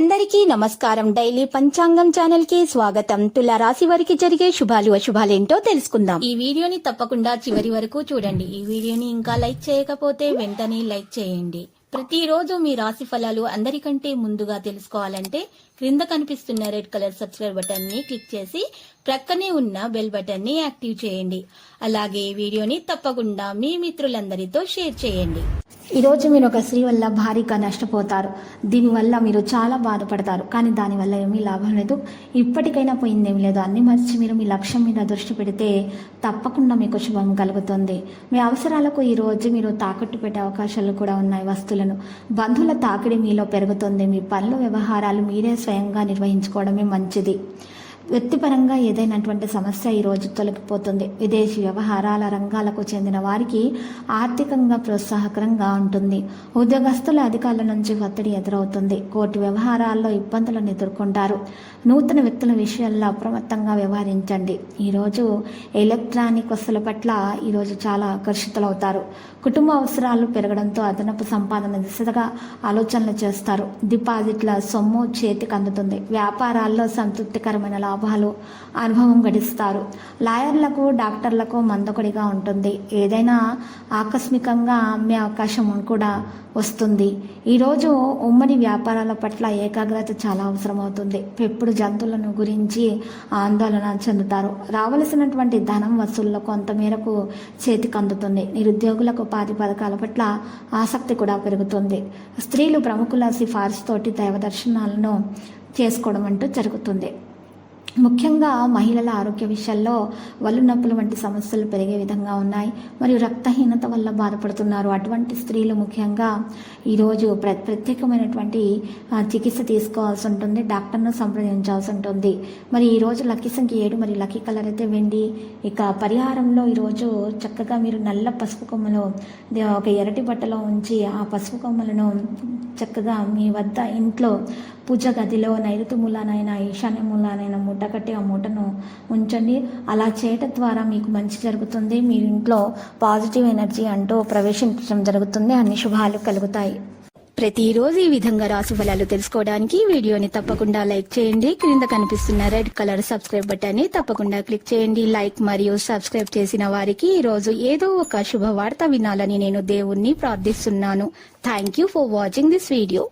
అందరికీ నమస్కారం. డైలీ పంచాంగం ఛానల్ కి స్వాగతం. తుల రాశి వారికి జరిగే శుభాలు అశుభాలేంటో తెలుసుకుందాం. ఈ వీడియోని తప్పకుండా చివరి వరకు చూడండి. ఈ వీడియోని ఇంకా లైక్ చేయకపోతే వెంటనే లైక్ చేయండి. ప్రతిరోజు మీ రాశి ఫలాలు అందరికంటే ముందుగా తెలుసుకోవాలంటే క్రింద కనిపిస్తున్న రెడ్ కలర్ సబ్స్క్రైబ్ బటన్ ని క్లిక్ చేసి ప్రక్కనే ఉన్న బెల్ బటన్ ని యాక్టివ్ చేయండి. అలాగే వీడియోని తప్పకుండా మీ మిత్రులందరితో షేర్ చేయండి. ఈరోజు మీరు ఒక స్త్రీ వల్ల భారీగా నష్టపోతారు. దీనివల్ల మీరు చాలా బాధపడతారు. కానీ దానివల్ల ఏమీ లాభం లేదు. ఇప్పటికైనా పోయిందేమీ లేదు. అన్ని మర్చి మీరు మీ లక్ష్యం మీద దృష్టి పెడితే తప్పకుండా మీకు శుభం కలుగుతుంది. మీ అవసరాలకు ఈరోజు మీరు తాకట్టు పెట్టే అవకాశాలు కూడా ఉన్నాయి. వస్తువులను బంధువుల తాకిడి మీలో పెరుగుతుంది. మీ పనుల వ్యవహారాలు మీరే స్వయంగా నిర్వహించుకోవడమే మంచిది. వృత్తిపరంగా ఏదైనటువంటి సమస్య ఈరోజు తొలగిపోతుంది. విదేశీ వ్యవహారాల రంగాలకు చెందిన వారికి ఆర్థికంగా ప్రోత్సాహకరంగా ఉంటుంది. ఉద్యోగస్తుల అధికారుల నుంచి ఒత్తిడి ఎదురవుతుంది. కోర్టు వ్యవహారాల్లో ఇబ్బందులను ఎదుర్కొంటారు. నూతన వ్యక్తుల విషయాల్లో అప్రమత్తంగా వ్యవహరించండి. ఈరోజు ఎలక్ట్రానిక్ వస్తువుల పట్ల ఈరోజు చాలా ఆకర్షితులవుతారు. కుటుంబ అవసరాలు పెరగడంతో అదనపు సంపాదన దిశగా ఆలోచనలు చేస్తారు. డిపాజిట్ల సొమ్ము చేతికి అందుతుంది. వ్యాపారాల్లో సంతృప్తికరమైన లాభాలు అనుభవం గడిస్తారు. లాయర్లకు డాక్టర్లకు మందకొడిగా ఉంటుంది. ఏదైనా ఆకస్మికంగా అమ్మే అవకాశం కూడా వస్తుంది. ఈరోజు ఉమ్మడి వ్యాపారాల పట్ల ఏకాగ్రత చాలా అవసరమవుతుంది. పెంపుడు జంతువులను గురించి ఆందోళన చెందుతారు. రావలసినటువంటి ధనం వసూల్లో కొంతమేరకు చేతికి అందుతుంది. నిరుద్యోగులకు ఉపాధి పథకాల పట్ల ఆసక్తి కూడా పెరుగుతుంది. స్త్రీలు ప్రముఖుల సిఫార్సుతోటి దైవ దర్శనాలను చేసుకోవడం అంటూ జరుగుతుంది. ముఖ్యంగా మహిళల ఆరోగ్య విషయాల్లో వల్లు నొప్పులు వంటి సమస్యలు పెరిగే విధంగా ఉన్నాయి. మరియు రక్తహీనత వల్ల బాధపడుతున్నారు. అటువంటి స్త్రీలు ముఖ్యంగా ఈరోజు ప్రత్యేకమైనటువంటి చికిత్స తీసుకోవాల్సి ఉంటుంది. డాక్టర్ను సంప్రదించాల్సి ఉంటుంది. మరి ఈరోజు లక్కీ సంఖ్య 7 మరియు లక్కీ కలర్ అయితే వెండి. ఇక పరిహారంలో ఈరోజు చక్కగా మీరు నల్ల పసుపు కొమ్మలు ఒక ఎర్రటి బట్టలో ఉంచి ఆ పసుపు కొమ్మలను చక్కగా మీ వద్ద ఇంట్లో పూజ గదిలో నైరుతి మూలానైనా ఈశాన్య మూలానైనా మూట కట్టి ఆ మూటను ఉంచండి. అలా చేయటం ద్వారా మీకు మంచి జరుగుతుంది. మీ ఇంట్లో పాజిటివ్ ఎనర్జీ అంటూ ప్రవేశించడం జరుగుతుంది. అన్ని శుభాలు కలుగుతాయి. ప్రతిరోజు ఈ విధంగా రాశి ఫలాలు తెలుసుకోవడానికి వీడియోని తప్పకుండా లైక్ చేయండి. క్రింద కనిపిస్తున్న రెడ్ కలర్ సబ్స్క్రైబ్ బటన్ ని తప్పకుండా క్లిక్ చేయండి. లైక్ మరియు సబ్స్క్రైబ్ చేసిన వారికి ఈ రోజు ఏదో ఒక శుభవార్త వినాలని నేను దేవుణ్ణి ప్రార్థిస్తున్నాను. Thank you for watching this video.